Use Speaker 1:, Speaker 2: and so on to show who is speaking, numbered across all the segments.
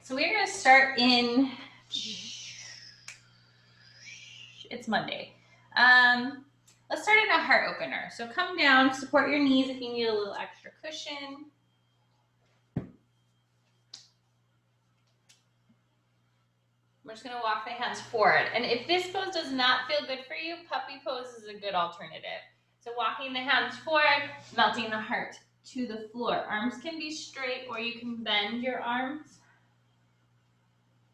Speaker 1: So we're going to start in, it's Monday. Let's start in a heart opener. So come down, support your knees if you need a little extra cushion. We're just going to walk the hands forward. And if this pose does not feel good for you, puppy pose is a good alternative. So walking the hands forward, melting the heart to the floor. Arms can be straight or you can bend your arms.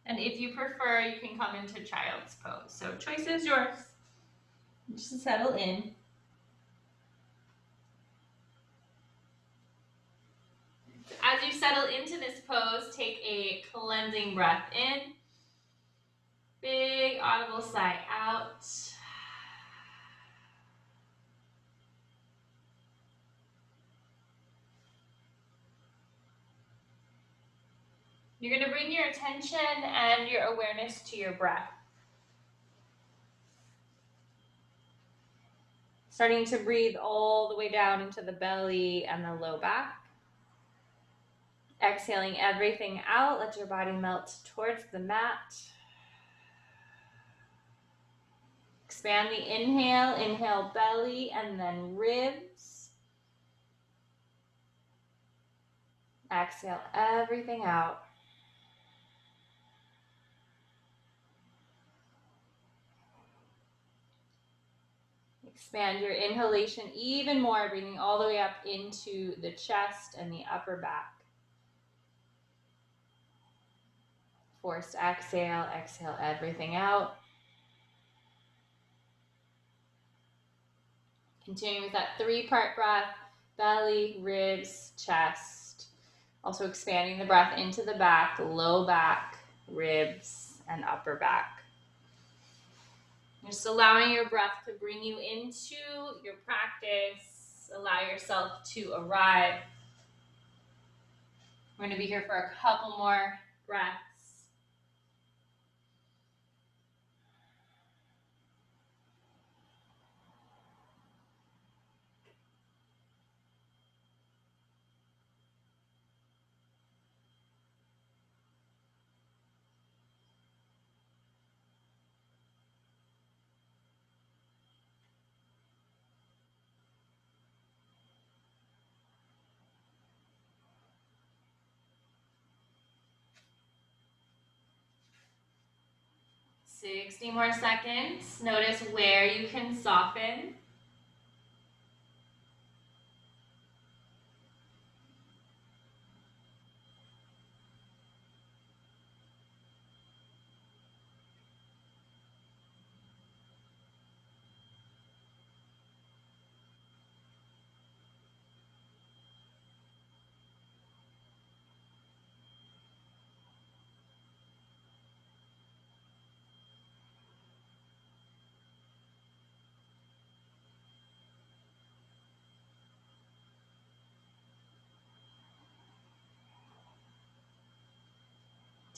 Speaker 1: And if you prefer, you can come into child's pose. So choice is yours. Just settle in. As you settle into this pose, take a cleansing breath in. Big audible sigh out. You're going to bring your attention and your awareness to your breath. Starting to breathe all the way down into the belly and the low back. Exhaling everything out, let your body melt towards the mat. Expand the inhale, inhale belly and then ribs. Exhale everything out. Expand your inhalation even more, breathing all the way up into the chest and the upper back. Forced exhale, exhale everything out. Continuing with that 3-part breath, belly, ribs, chest. Also expanding the breath into the back, low back, ribs, and upper back. Just allowing your breath to bring you into your practice. Allow yourself to arrive. We're going to be here for a couple more breaths. Sixty more seconds. Notice where you can soften.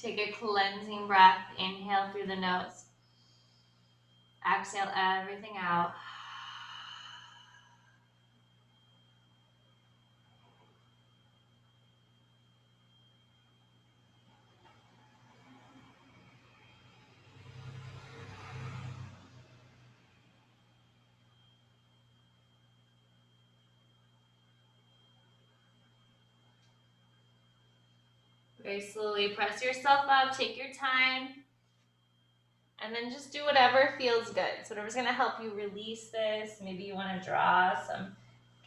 Speaker 1: Take a cleansing breath. Inhale through the nose. Exhale everything out. Very slowly press yourself up. Take your time. And then just do whatever feels good. So whatever's going to help you release this. Maybe you want to draw some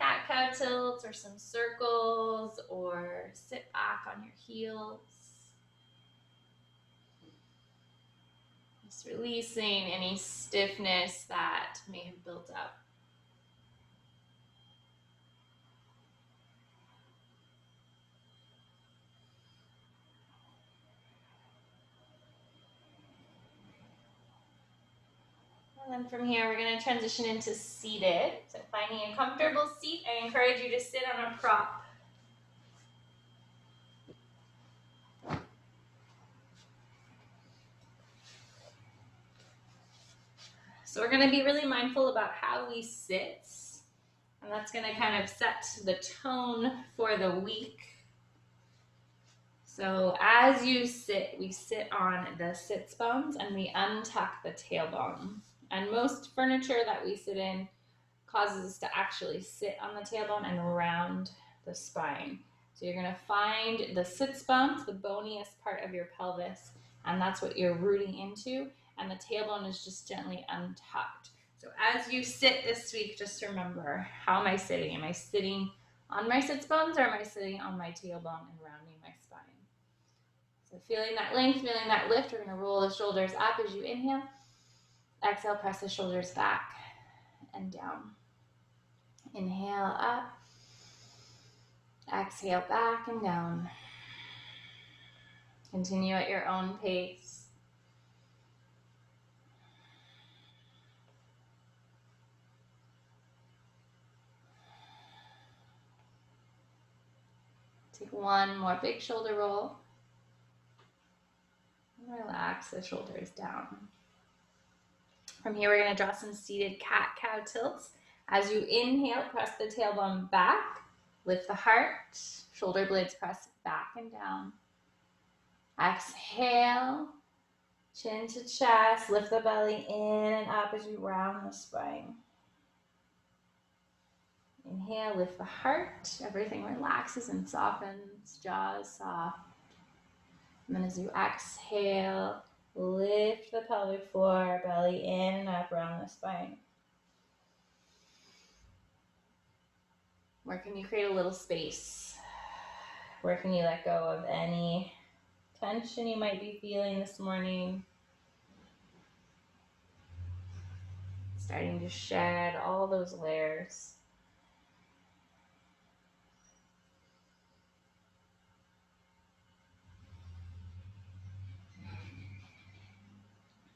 Speaker 1: cat-cow tilts or some circles or sit back on your heels. Just releasing any stiffness that may have built up. And then from here, we're going to transition into seated. So finding a comfortable seat, I encourage you to sit on a prop. So we're going to be really mindful about how we sit. And that's going to kind of set the tone for the week. So as you sit, we sit on the sits bones and we untuck the tailbone. And most furniture that we sit in causes us to actually sit on the tailbone and round the spine. So you're going to find the sits bones, the boniest part of your pelvis, and that's what you're rooting into. And the tailbone is just gently untucked. So as you sit this week, just remember, how am I sitting? Am I sitting on my sits bones or am I sitting on my tailbone and rounding my spine? So feeling that length, feeling that lift, we're going to roll the shoulders up as you inhale. Exhale, press the shoulders back and down. Inhale up. Exhale back and down. Continue at your own pace. Take one more big shoulder roll. And relax the shoulders down. From here, we're going to draw some seated cat-cow tilts. As you inhale, press the tailbone back. Lift the heart. Shoulder blades press back and down. Exhale. Chin to chest. Lift the belly in and up as you round the spine. Inhale, lift the heart. Everything relaxes and softens. Jaws soft. And then as you exhale, lift the pelvic floor, belly in and up around the spine. Where can you create a little space? Where can you let go of any tension you might be feeling this morning? Starting to shed all those layers.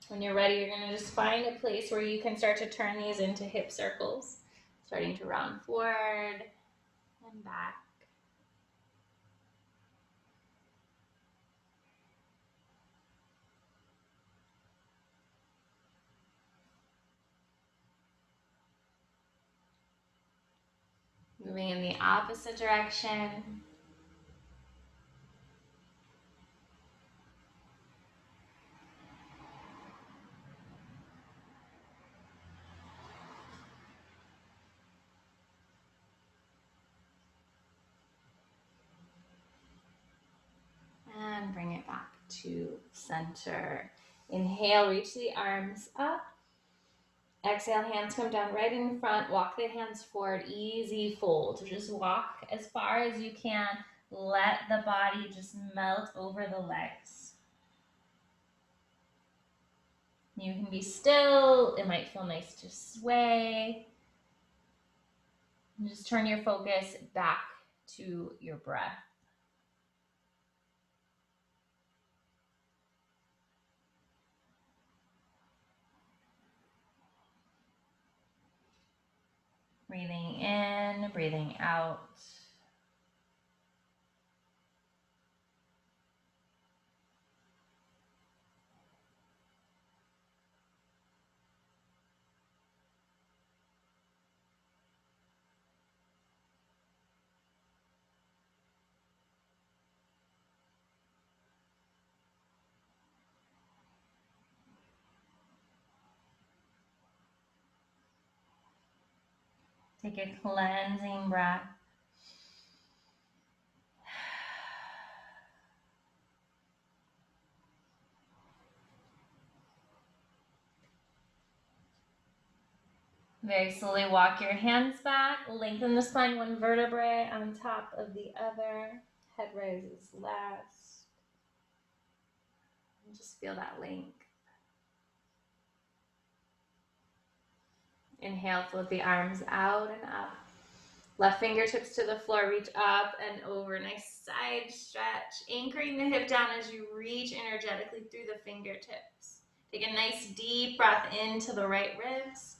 Speaker 1: When you're ready, you're going to just find a place where you can start to turn these into hip circles. Starting to round forward and back. Moving in the opposite direction. And bring it back to center. Inhale, reach the arms up. Exhale, hands come down right in front. Walk the hands forward, easy fold. So just walk as far as you can. Let the body just melt over the legs. You can be still. It might feel nice to sway. And just turn your focus back to your breath. Breathing in, breathing out. Take a cleansing breath. Very slowly walk your hands back. Lengthen the spine one vertebrae on top of the other. Head rises last. And just feel that length. Inhale, float the arms out and up. Left fingertips to the floor, reach up and over. Nice side stretch. Anchoring the hip down as you reach energetically through the fingertips. Take a nice deep breath into the right ribs.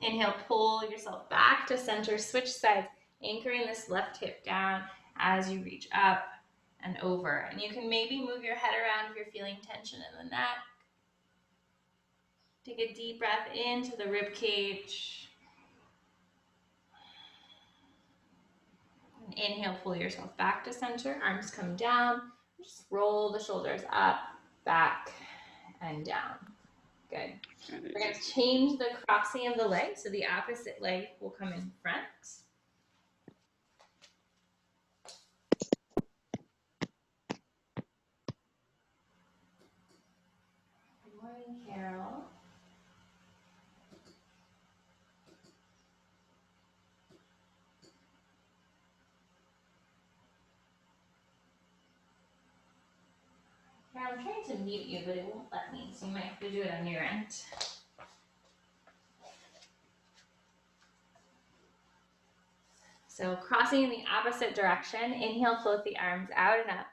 Speaker 1: Inhale, pull yourself back to center, switch sides, anchoring this left hip down as you reach up and over. And you can maybe move your head around if you're feeling tension in the neck. Take a deep breath into the rib cage. Inhale, pull yourself back to center, arms come down. Just roll the shoulders up, back, and down. Good. We're going to change the crossing of the leg, so the opposite leg will come in front. Good morning, Carol. Carol, I'm trying to mute you, but it won't let me, so you might have to do it on your end. So crossing in the opposite direction, inhale, float the arms out and up.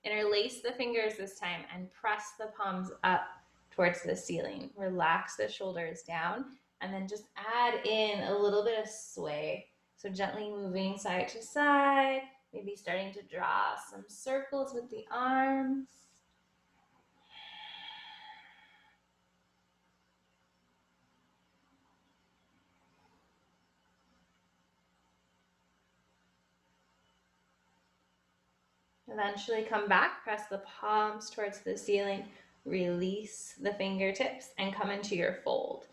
Speaker 1: Interlace the fingers this time and press the palms up towards the ceiling. Relax the shoulders down and then just add in a little bit of sway. So gently moving side to side, maybe starting to draw some circles with the arms. Eventually come back, press the palms towards the ceiling, release the fingertips and come into your fold.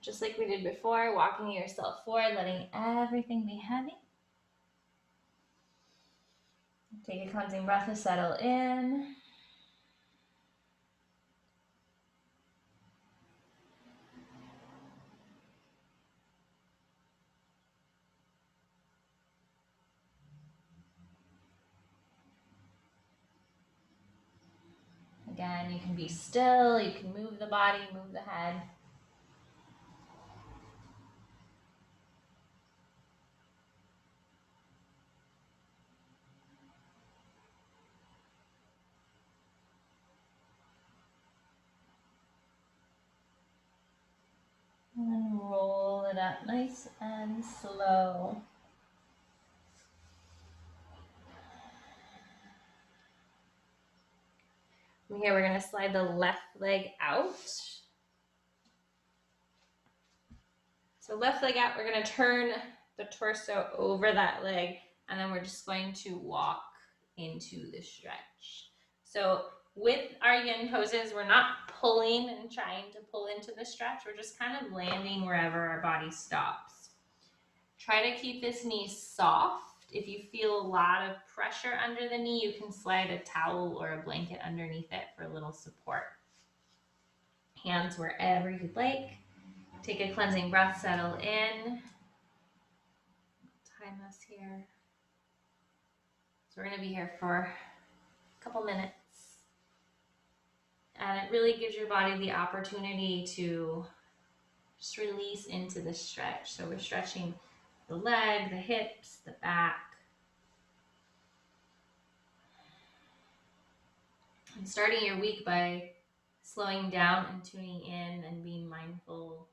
Speaker 1: Just like we did before, walking yourself forward, letting everything be heavy. Take a cleansing breath to settle in. Again, you can be still, you can move the body, move the head. And then roll it up nice and slow. From here, we're going to slide the left leg out. So left leg out, we're going to turn the torso over that leg, and then we're just going to walk into the stretch. So with our yin poses, we're not pulling and trying to pull into the stretch. We're just kind of landing wherever our body stops. Try to keep this knee soft. If you feel a lot of pressure under the knee, you can slide a towel or a blanket underneath it for a little support. Hands wherever you'd like. Take a cleansing breath, settle in. Time this here. So we're going to be here for a couple minutes. And it really gives your body the opportunity to just release into the stretch. So we're stretching the leg, the hips, the back. And starting your week by slowing down and tuning in and being mindful.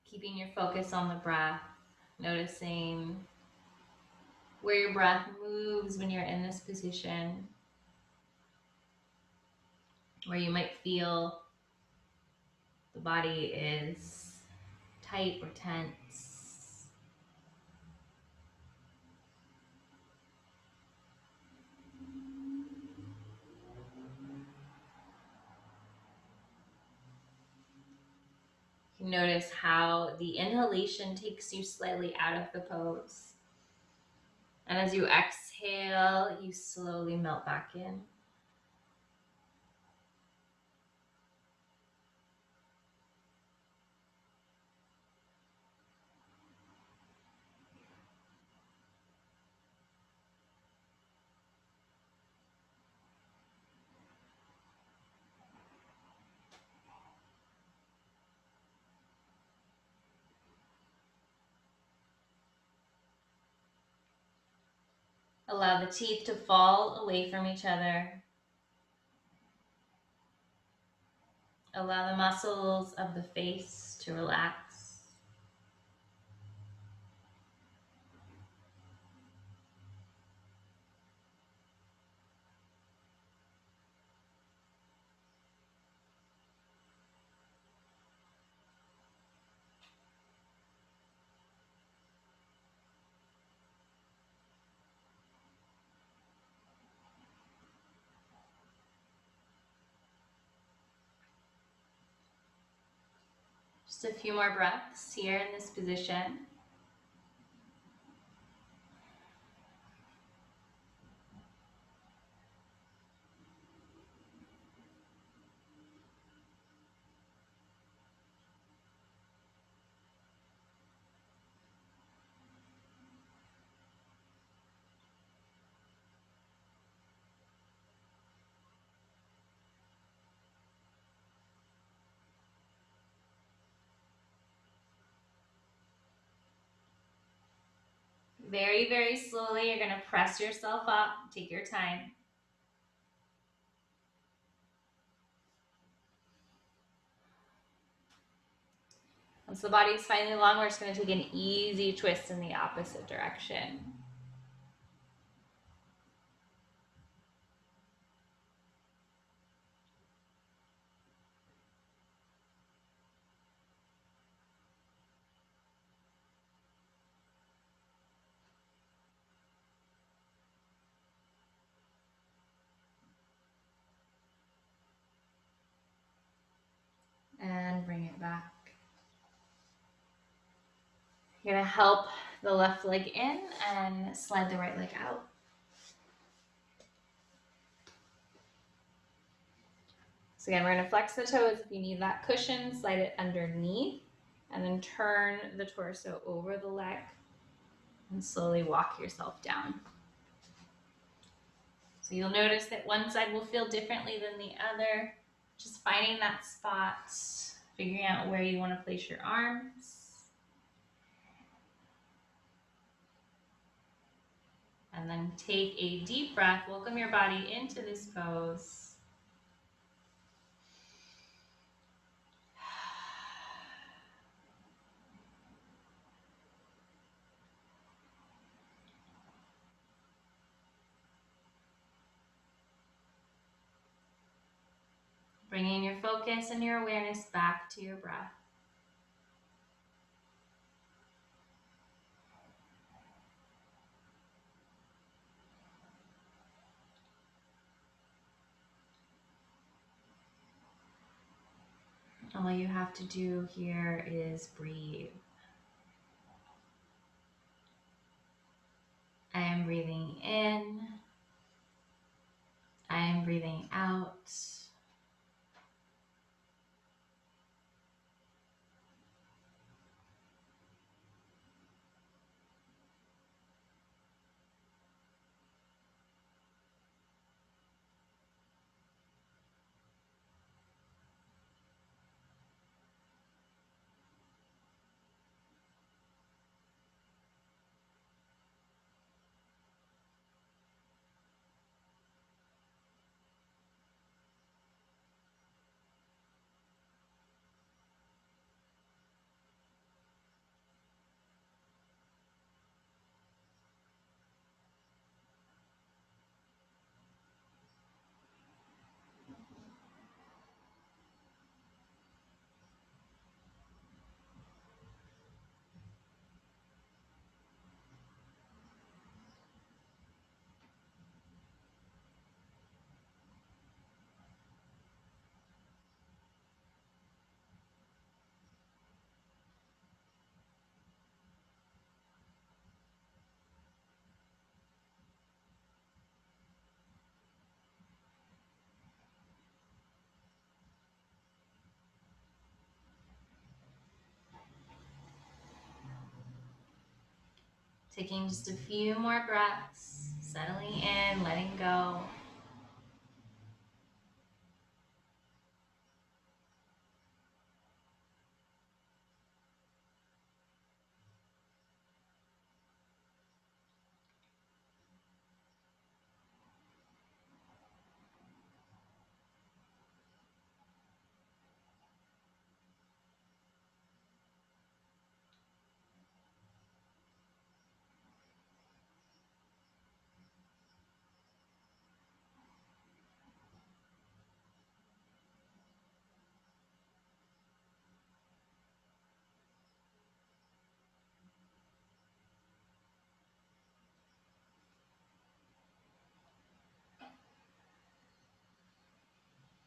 Speaker 1: Keeping your focus on the breath, noticing where your breath moves when you're in this position, where you might feel the body is tight or tense. You notice how the inhalation takes you slightly out of the pose. And as you exhale, you slowly melt back in. Allow the teeth to fall away from each other. Allow the muscles of the face to relax. Just a few more breaths here in this position. Very, very slowly, you're going to press yourself up. Take your time. Once the body is finally long, we're just going to take an easy twist in the opposite direction. And bring it back. You're going to help the left leg in and slide the right leg out. So again, we're going to flex the toes. If you need that cushion, slide it underneath, and then turn the torso over the leg and slowly walk yourself down. So you'll notice that one side will feel differently than the other. Just finding that spot, figuring out where you want to place your arms. And then take a deep breath. Welcome your body into this pose. Bringing your focus and your awareness back to your breath. All you have to do here is breathe. I am breathing in. I am breathing out. Taking just a few more breaths, settling in, letting go.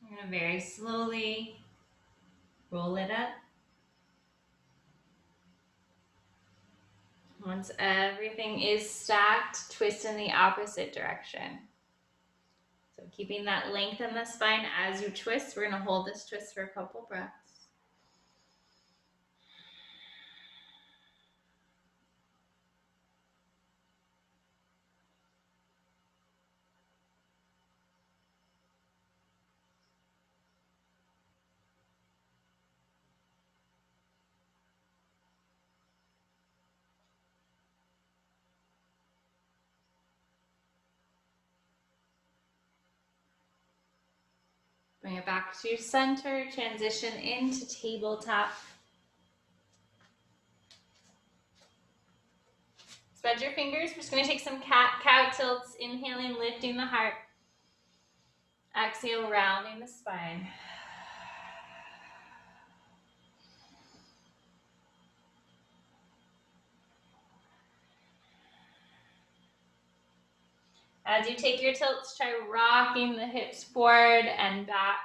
Speaker 1: You're going to very slowly roll it up Once everything is stacked, twist in the opposite direction. So keeping that length in the spine as you twist. We're going to hold this twist for a couple breaths. Bring it back to center, transition into tabletop. Spread your fingers. We're just going to take some cow tilts, inhaling, lifting the heart. Exhale, rounding the spine. As you take your tilts, try rocking the hips forward and back.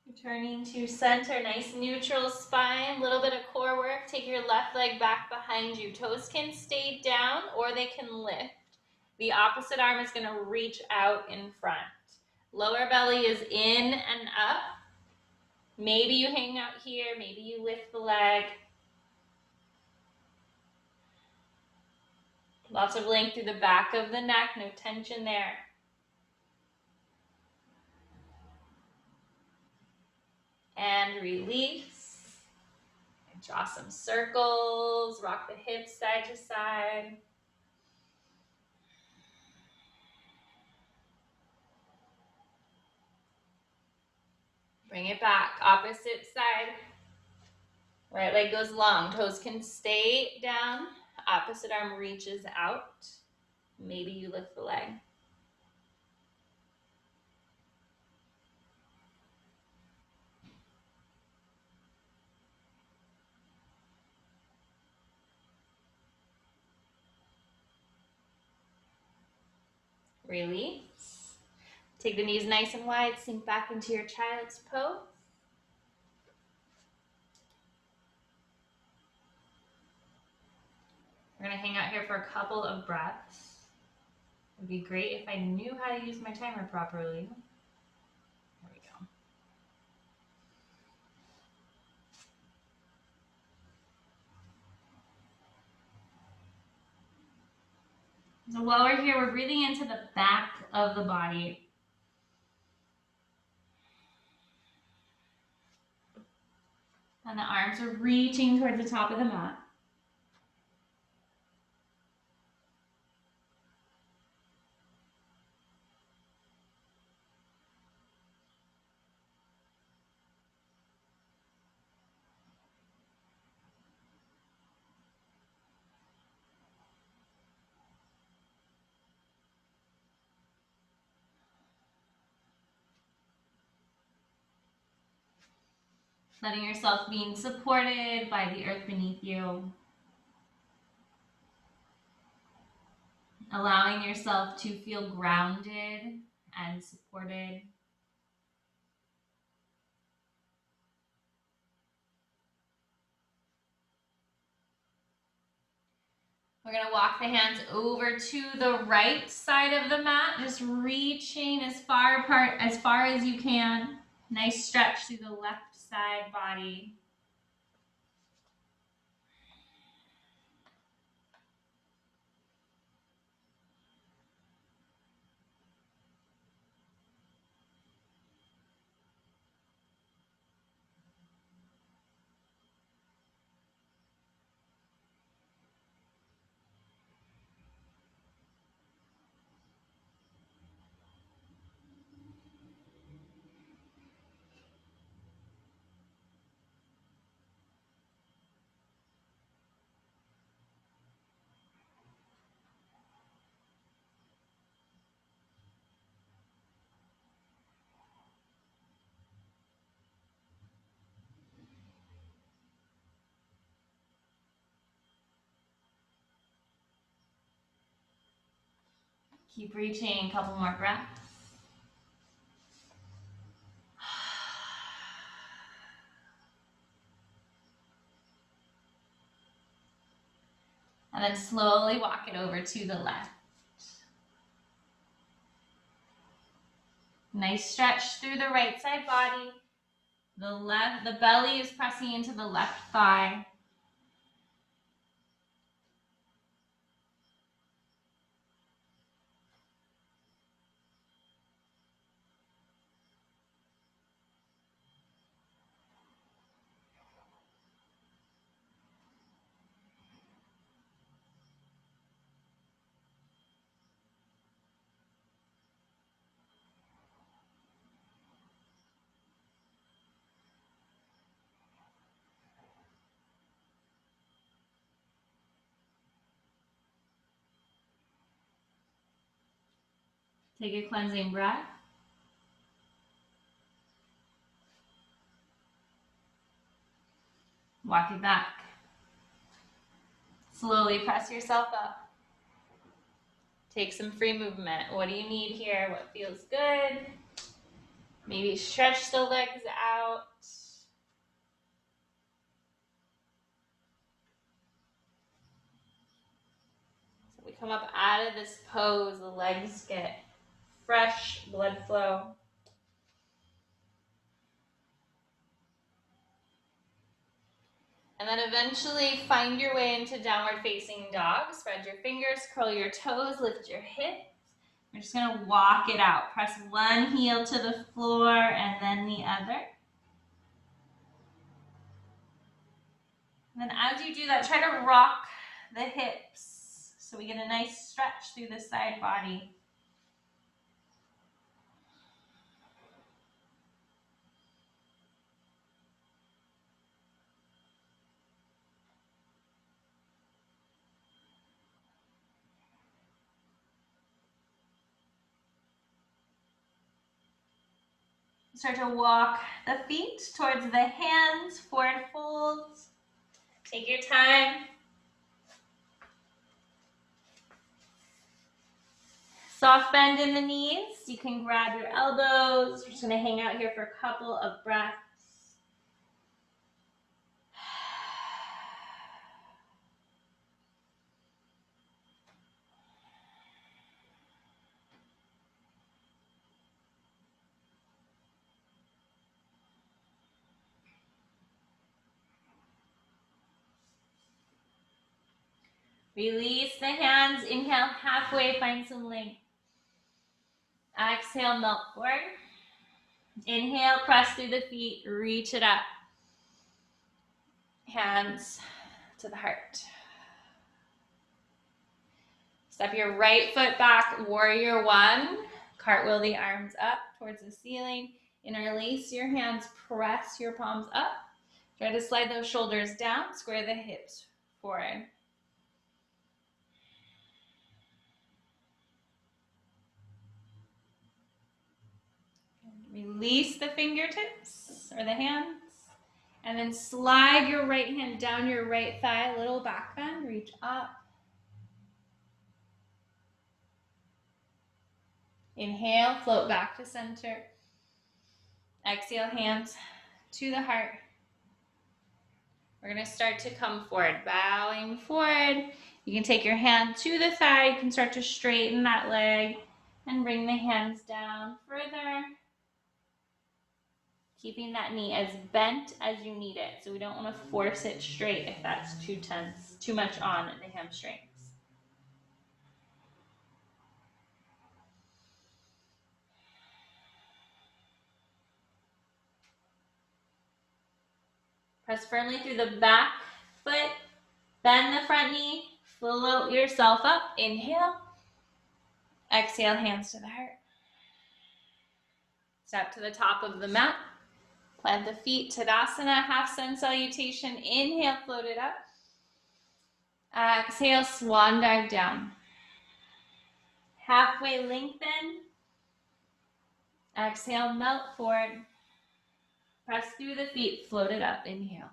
Speaker 1: Returning to center, nice neutral spine, a little bit of core work. Take your left leg back behind you. Toes can stay down or they can lift. The opposite arm is going to reach out in front. Lower belly is in and up. Maybe you hang out here, maybe you lift the leg. Lots of length through the back of the neck, no tension there. And release. And draw some circles, rock the hips side to side. Bring it back, opposite side. Right leg goes long, toes can stay down. Opposite arm reaches out. Maybe you lift the leg. Release. Take the knees nice and wide, sink back into your child's pose. We're gonna hang out here for a couple of breaths. It'd be great if I knew how to use my timer properly. There we go. So while we're here, we're breathing into the back of the body. And the arms are reaching towards the top of the mat. Letting yourself being supported by the earth beneath you. Allowing yourself to feel grounded and supported. We're going to walk the hands over to the right side of the mat, just reaching as far apart as far as you can. Nice stretch through the left side body. Keep reaching, a couple more breaths. And then slowly walk it over to the left. Nice stretch through the right side body. The belly is pressing into the left thigh. Take a cleansing breath. Walk it back. Slowly press yourself up. Take some free movement. What do you need here? What feels good? Maybe stretch the legs out. So we come up out of this pose, the legs get fresh blood flow. And then eventually find your way into downward facing dog. Spread your fingers, curl your toes, lift your hips. We're just gonna walk it out. Press one heel to the floor and then the other. And then as you do that, try to rock the hips so we get a nice stretch through the side body. Start to walk the feet towards the hands, forward folds. Take your time. Soft bend in the knees. You can grab your elbows. We're just going to hang out here for a couple of breaths. Release the hands. Inhale halfway, find some length. Exhale, melt forward. Inhale, press through the feet, reach it up. Hands to the heart. Step your right foot back, warrior one. Cartwheel the arms up towards the ceiling. Interlace your hands, press your palms up. Try to slide those shoulders down, square the hips forward. Release the fingertips or the hands. And then slide your right hand down your right thigh, little back bend, reach up. Inhale, float back to center. Exhale, hands to the heart. We're going to start to come forward, bowing forward. You can take your hand to the thigh. You can start to straighten that leg and bring the hands down further. Keeping that knee as bent as you need it. So we don't want to force it straight if that's too tense, too much on the hamstrings. Press firmly through the back foot. Bend the front knee. Float yourself up. Inhale. Exhale, hands to the heart. Step to the top of the mat. Plant the feet, Tadasana, half sun salutation. Inhale, float it up. Exhale, swan dive down. Halfway lengthen. Exhale, melt forward. Press through the feet, float it up. Inhale.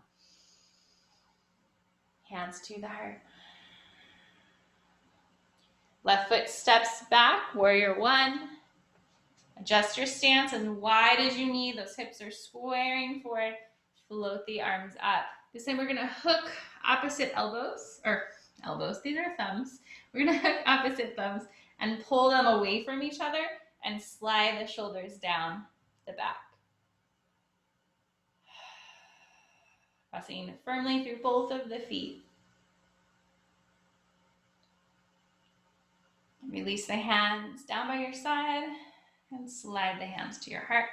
Speaker 1: Hands to the heart. Left foot steps back, warrior one. Adjust your stance as wide as you need. Those hips are squaring forward. Float the arms up. This time we're gonna hook opposite elbows, these are thumbs. We're gonna hook opposite thumbs and pull them away from each other and slide the shoulders down the back. Pressing firmly through both of the feet. Release the hands down by your side and slide the hands to your heart.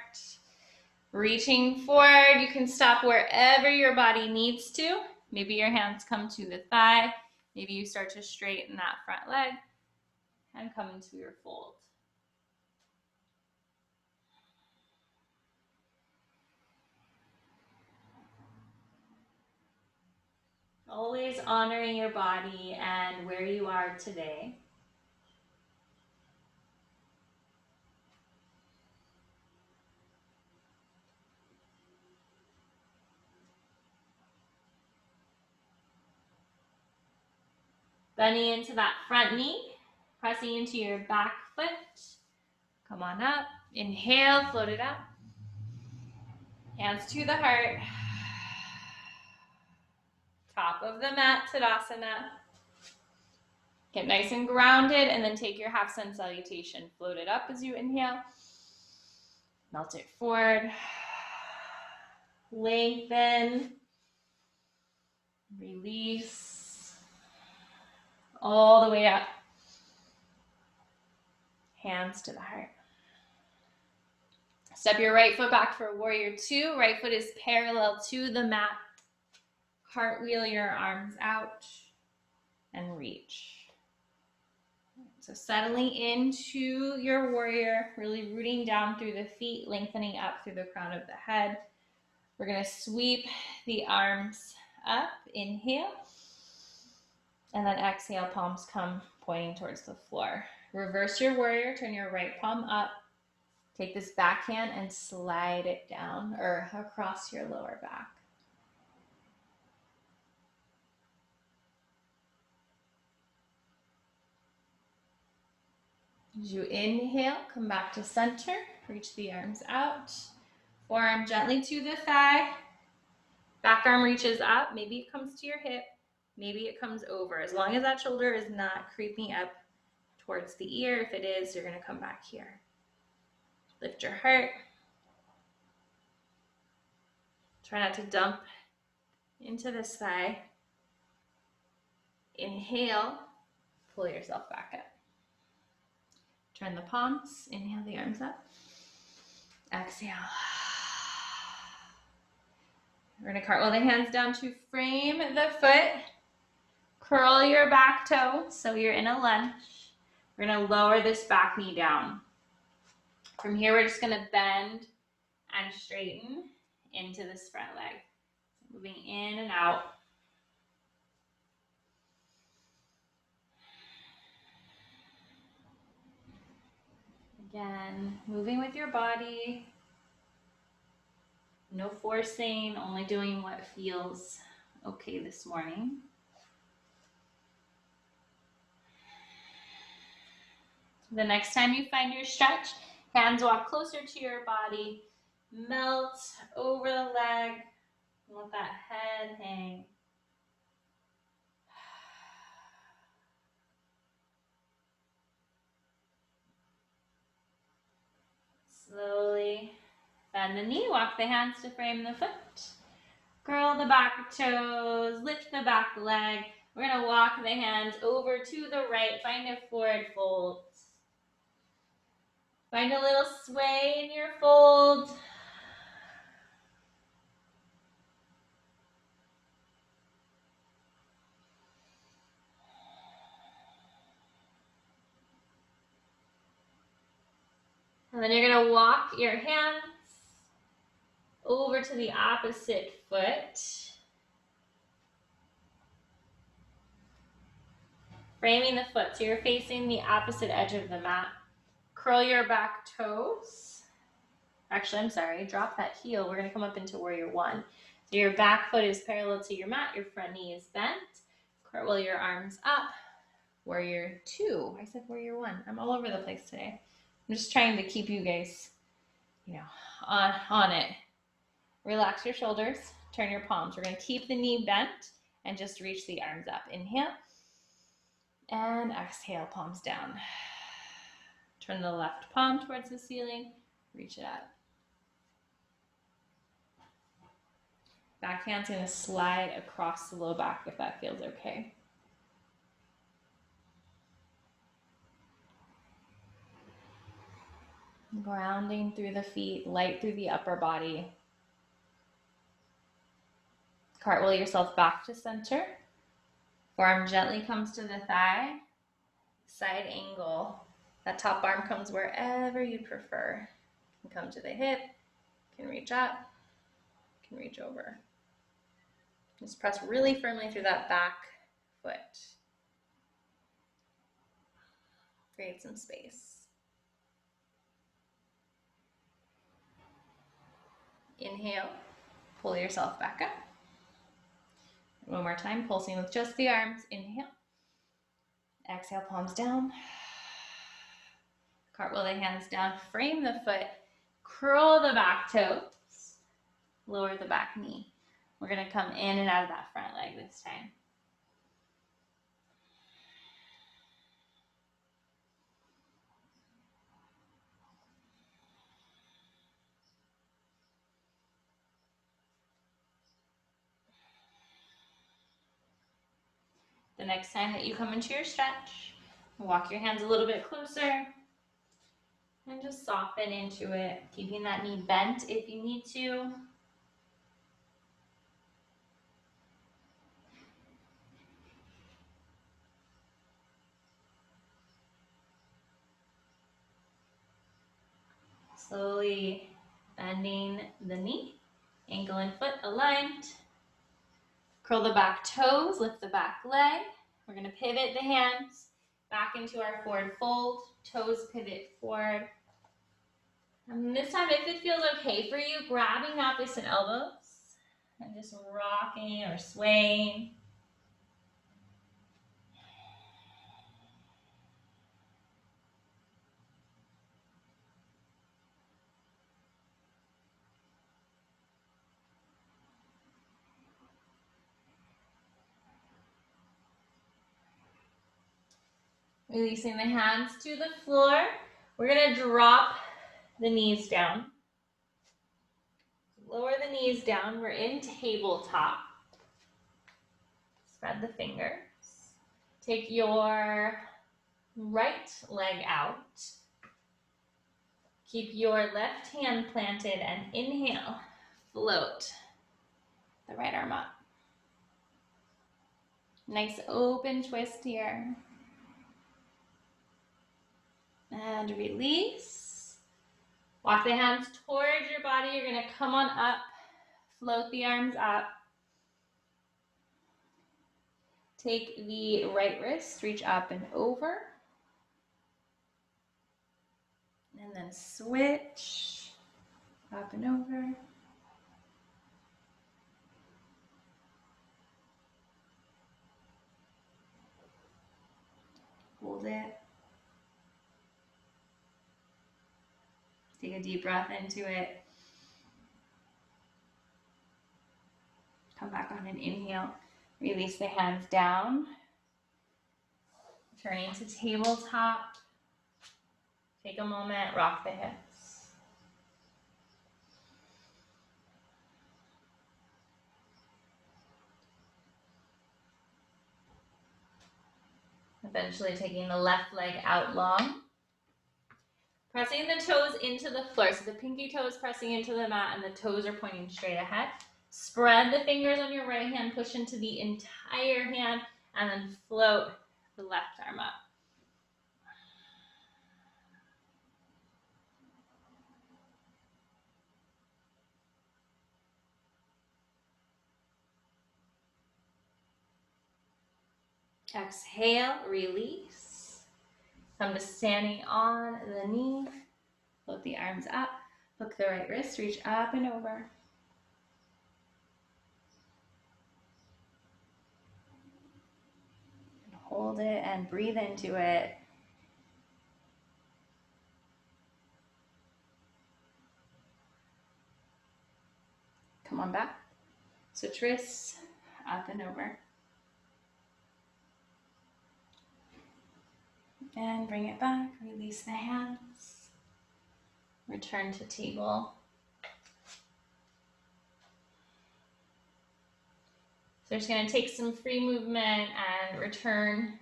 Speaker 1: Reaching forward, you can stop wherever your body needs to. Maybe your hands come to the thigh. Maybe you start to straighten that front leg and come into your fold. Always honoring your body and where you are today. Bending into that front knee, pressing into your back foot. Come on up. Inhale, float it up. Hands to the heart. Top of the mat, Tadasana. Get nice and grounded, and then take your half sun salutation. Float it up as you inhale. Melt it forward. Lengthen. Release. All the way up. Hands to the heart. Step your right foot back for warrior two. Right foot is parallel to the mat. Cartwheel your arms out and reach. So settling into your warrior, really rooting down through the feet, lengthening up through the crown of the head. We're going to sweep the arms up. Inhale. And then exhale, palms come pointing towards the floor. Reverse your warrior, turn your right palm up. Take this backhand and slide it down or across your lower back. As you inhale, come back to center, reach the arms out. Forearm gently to the thigh. Back arm reaches up, maybe it comes to your hip, maybe it comes over. As long as that shoulder is not creeping up towards the ear, if it is, you're gonna come back here. Lift your heart. Try not to dump into this thigh. Inhale, pull yourself back up. Turn the palms, inhale the arms up. Exhale. We're gonna cartwheel the hands down to frame the foot. Curl your back toe so you're in a lunge. We're gonna lower this back knee down. From here, we're just gonna bend and straighten into this front leg. Moving in and out. Again, moving with your body. No forcing, only doing what feels okay this morning. The next time you find your stretch, hands walk closer to your body, melt over the leg, and let that head hang. Slowly bend the knee, walk the hands to frame the foot. Curl the back toes, lift the back leg. We're gonna walk the hands over to the right, find a forward fold. Find a little sway in your fold. And then you're gonna walk your hands over to the opposite foot. Framing the foot, so you're facing the opposite edge of the mat. Curl your back toes. Actually, I'm sorry, drop that heel. We're gonna come up into warrior one. So your back foot is parallel to your mat, your front knee is bent. Cartwheel your arms up, warrior 2. I said warrior 1. I'm all over the place today. I'm just trying to keep you guys, on it. Relax your shoulders, turn your palms. We're gonna keep the knee bent and just reach the arms up. Inhale and exhale, palms down. Turn the left palm towards the ceiling, reach it up. Back hand's gonna slide across the low back if that feels okay. Grounding through the feet, light through the upper body. Cartwheel yourself back to center. Forearm gently comes to the thigh. Side angle. That top arm comes wherever you prefer. You can come to the hip, you can reach up, you can reach over. Just press really firmly through that back foot. Create some space. Inhale, pull yourself back up. One more time, pulsing with just the arms. Inhale. Exhale, palms down. Cartwheel the hands down, frame the foot, curl the back toes, lower the back knee. We're gonna come in and out of that front leg this time. The next time that you come into your stretch, walk your hands a little bit closer and just soften into it, keeping that knee bent if you need to. Slowly bending the knee, ankle and foot aligned. Curl the back toes, lift the back leg. We're gonna pivot the hands back into our forward fold, toes pivot forward. And this time, if it feels okay for you, grabbing opposite elbows and just rocking or swaying. Releasing the hands to the floor. We're gonna drop the knees down. Lower the knees down. We're in tabletop. Spread the fingers. Take your right leg out. Keep your left hand planted and inhale. Float the right arm up. Nice open twist here. And release. Walk the hands towards your body. You're gonna come on up. Float the arms up. Take the right wrist, reach up and over. And then switch, up and over. Hold it. Take a deep breath into it. Come back on an inhale. Release the hands down. Turning to tabletop. Take a moment, rock the hips. Eventually taking the left leg out long. Pressing the toes into the floor. So the pinky toe is pressing into the mat and the toes are pointing straight ahead. Spread the fingers on your right hand, push into the entire hand, and then float the left arm up. Exhale, release. Come to standing on the knee. Float the arms up. Hook the right wrist, reach up and over. hold it and breathe into it. Come on back. So twist up and over. And bring it back, release the hands. Return to table. So we're just gonna take some free movement and return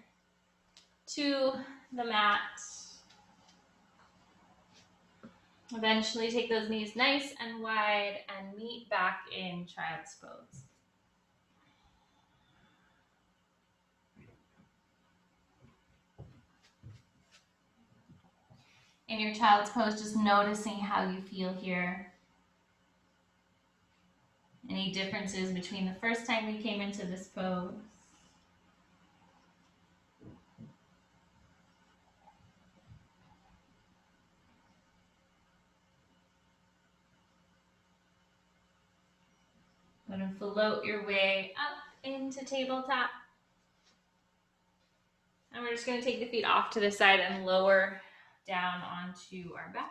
Speaker 1: to the mat. Eventually take those knees nice and wide and meet back in child's pose. In your child's pose, just noticing how you feel here. Any differences between the first time we came into this pose? Go ahead and float your way up into tabletop. And we're just going to take the feet off to the side and lower down onto our backs.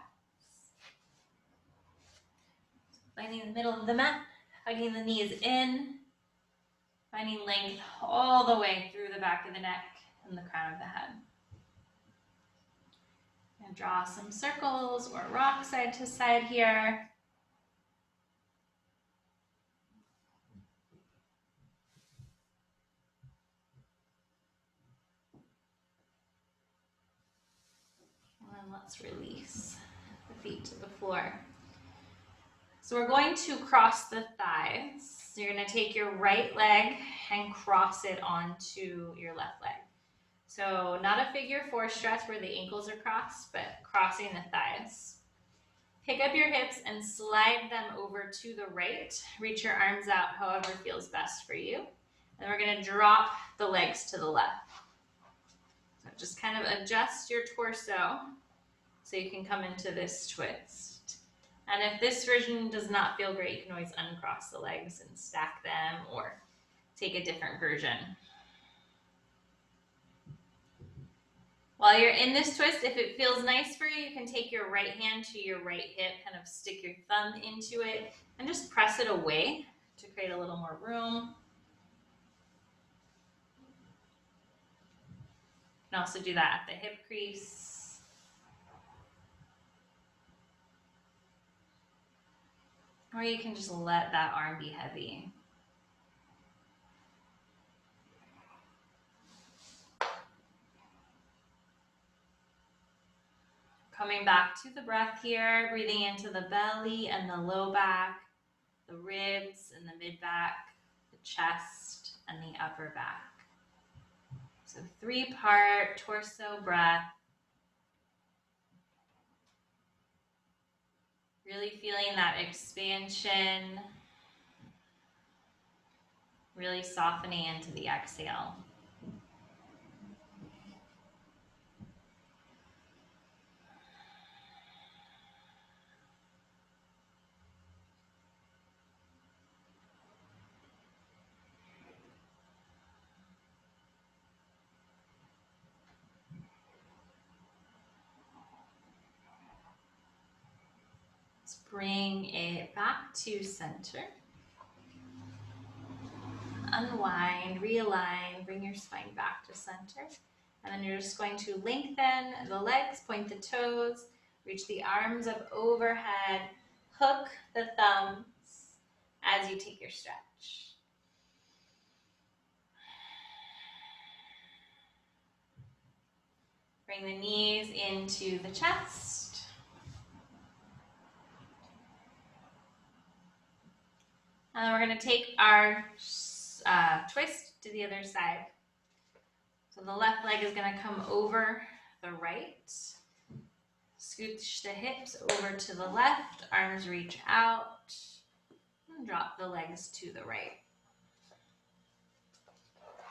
Speaker 1: Finding the middle of the mat, hugging the knees in, finding length all the way through the back of the neck and the crown of the head. And draw some circles or rock side to side here. And let's release the feet to the floor. So we're going to cross the thighs. So you're going to take your right leg and cross it onto your left leg. So not a figure four stretch where the ankles are crossed, but crossing the thighs. Pick up your hips and slide them over to the right. Reach your arms out however feels best for you. And we're going to drop the legs to the left. So just kind of adjust your torso so you can come into this twist. And if this version does not feel great, you can always uncross the legs and stack them or take a different version. While you're in this twist, if it feels nice for you, you can take your right hand to your right hip, kind of stick your thumb into it, and just press it away to create a little more room. You can also do that at the hip crease. Or you can just let that arm be heavy. Coming back to the breath here, breathing into the belly and the low back, the ribs and the mid back, the chest and the upper back. So 3-part torso breath. Really feeling that expansion, really softening into the exhale. Let's bring it back to center. Unwind, realign, bring your spine back to center. And then you're just going to lengthen the legs, point the toes, reach the arms up overhead, hook the thumbs as you take your stretch. Bring the knees into the chest. And then we're going to take our twist to the other side. So the left leg is going to come over the right. Scooch the hips over to the left. Arms reach out. And drop the legs to the right.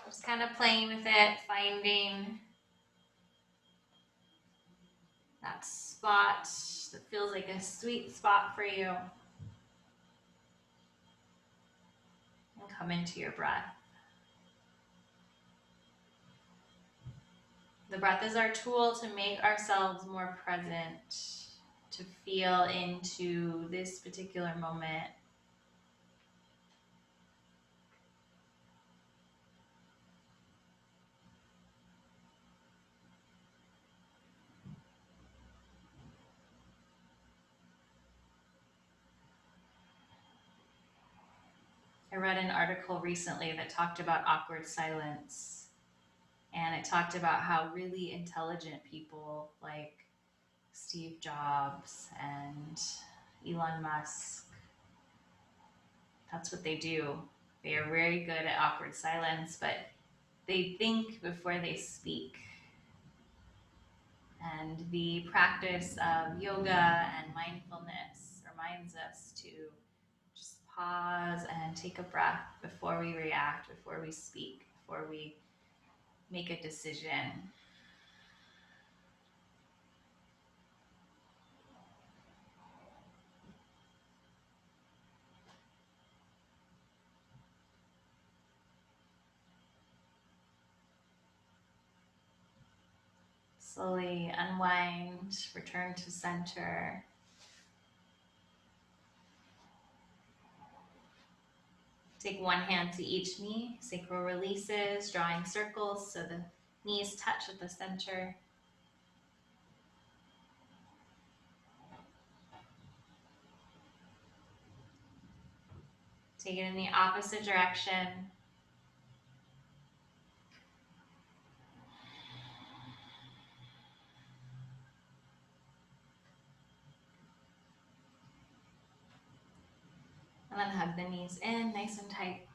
Speaker 1: Just kind of playing with it, finding that spot that feels like a sweet spot for you. And come into your breath. The breath is our tool to make ourselves more present, to feel into this particular moment. I read an article recently that talked about awkward silence, and it talked about how really intelligent people like Steve Jobs and Elon Musk, that's what they do. They are very good at awkward silence, but they think before they speak. And the practice of yoga and mindfulness reminds us to just pause and take a breath before we react, before we speak, before we make a decision. Slowly unwind, return to center. Take one hand to each knee, sacral releases, drawing circles so the knees touch at the center. Take it in the opposite direction. And then hug the knees in, nice and tight.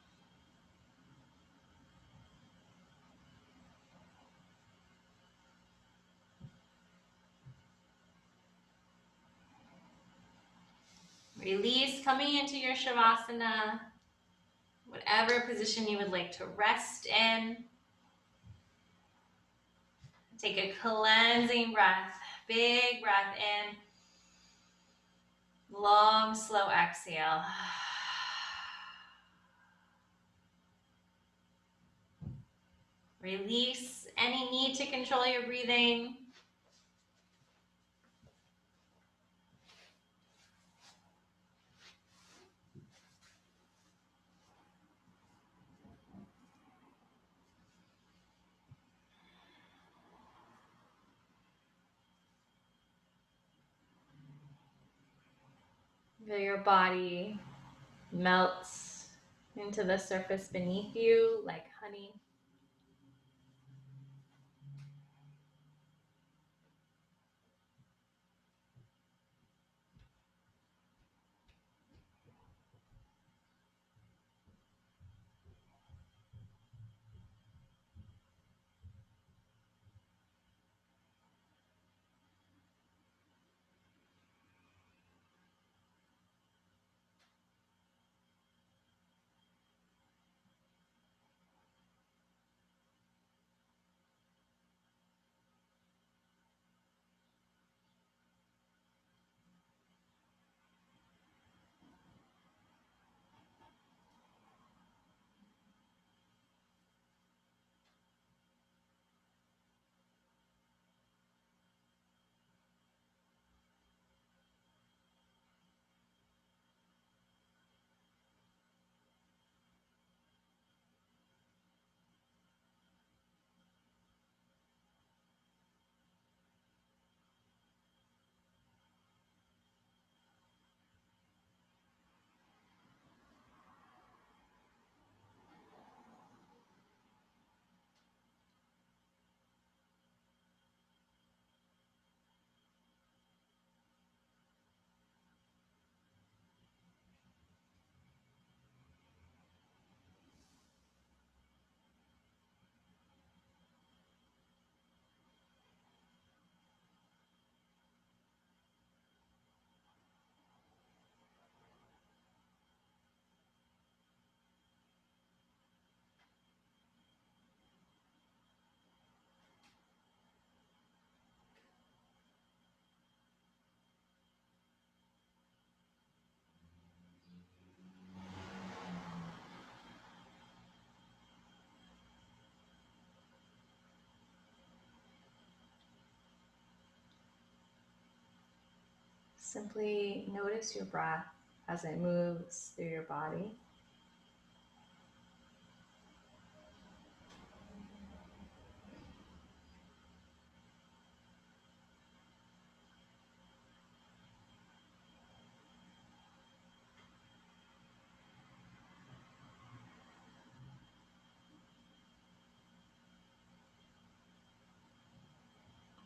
Speaker 1: Release, coming into your Shavasana, whatever position you would like to rest in. Take a cleansing breath, big breath in, long, slow exhale. Release any need to control your breathing. Feel your body melts into the surface beneath you like honey.
Speaker 2: Simply notice your breath as it moves through your body.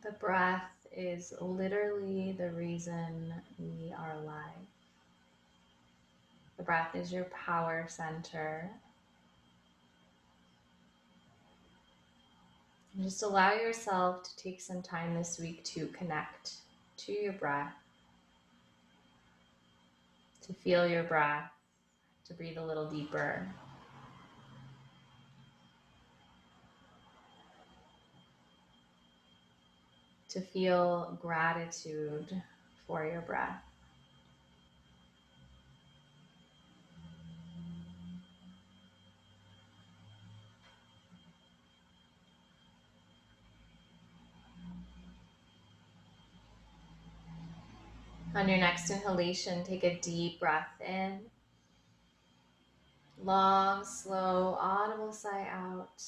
Speaker 2: The breath is literally the reason we are alive. The breath is your power center. And just allow yourself to take some time this week to connect to your breath, to feel your breath, to breathe a little deeper. To feel gratitude for your breath. On your next inhalation, take a deep breath in. Long, slow, audible sigh out.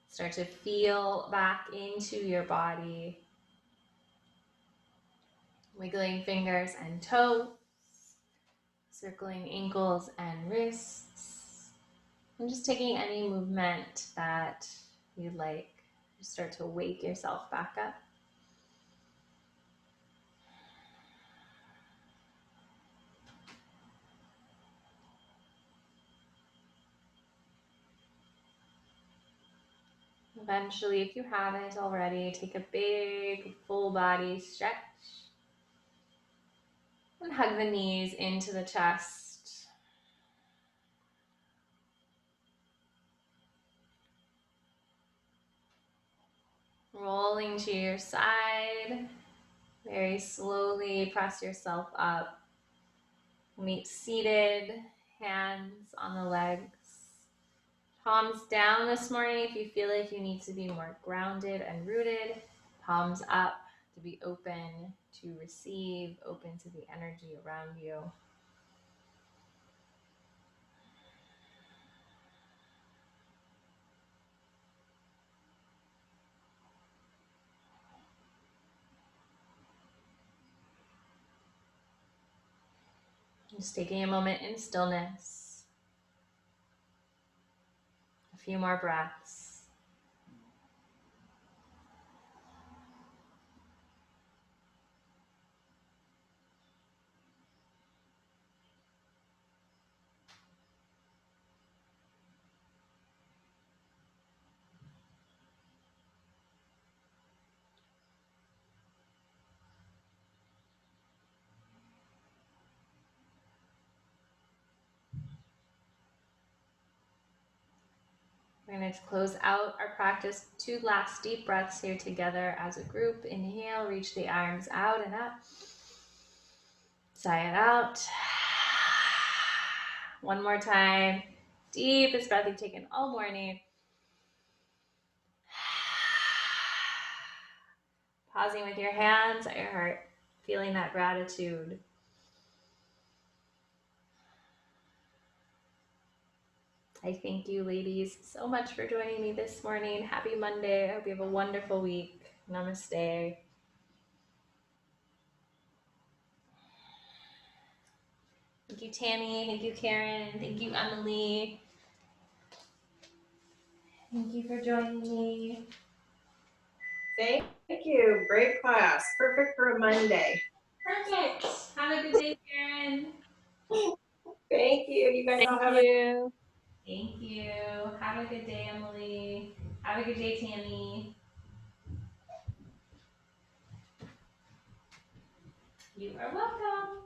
Speaker 2: Start to feel back into your body. Wiggling fingers and toes. Circling ankles and wrists. And just taking any movement that you'd like. Just start to wake yourself back up. Eventually, if you haven't already, take a big full body stretch and hug the knees into the chest. Rolling to your side, very slowly press yourself up. Meet seated, hands on the legs. Palms down this morning if you feel like you need to be more grounded and rooted. Palms up to be open to receive, open to the energy around you. Just taking a moment in stillness. A few more breaths. We're going to close out our practice. 2 last deep breaths here together as a group. Inhale, reach the arms out and up. Sigh it out. One more time. Deepest breath you've taken all morning. Pausing with your hands at your heart, feeling that gratitude. I thank you, ladies, so much for joining me this morning. Happy Monday. I hope you have a wonderful week. Namaste. Thank you, Tammy. Thank you, Karen. Thank you, Emily. Thank you for joining me.
Speaker 3: Thank you. Great class. Perfect for a Monday.
Speaker 1: Perfect. Have a good day, Karen.
Speaker 3: Thank you. You guys all have
Speaker 2: you.
Speaker 1: Thank you. Have a good day, Emily. Have a good day, Tammy. You are welcome.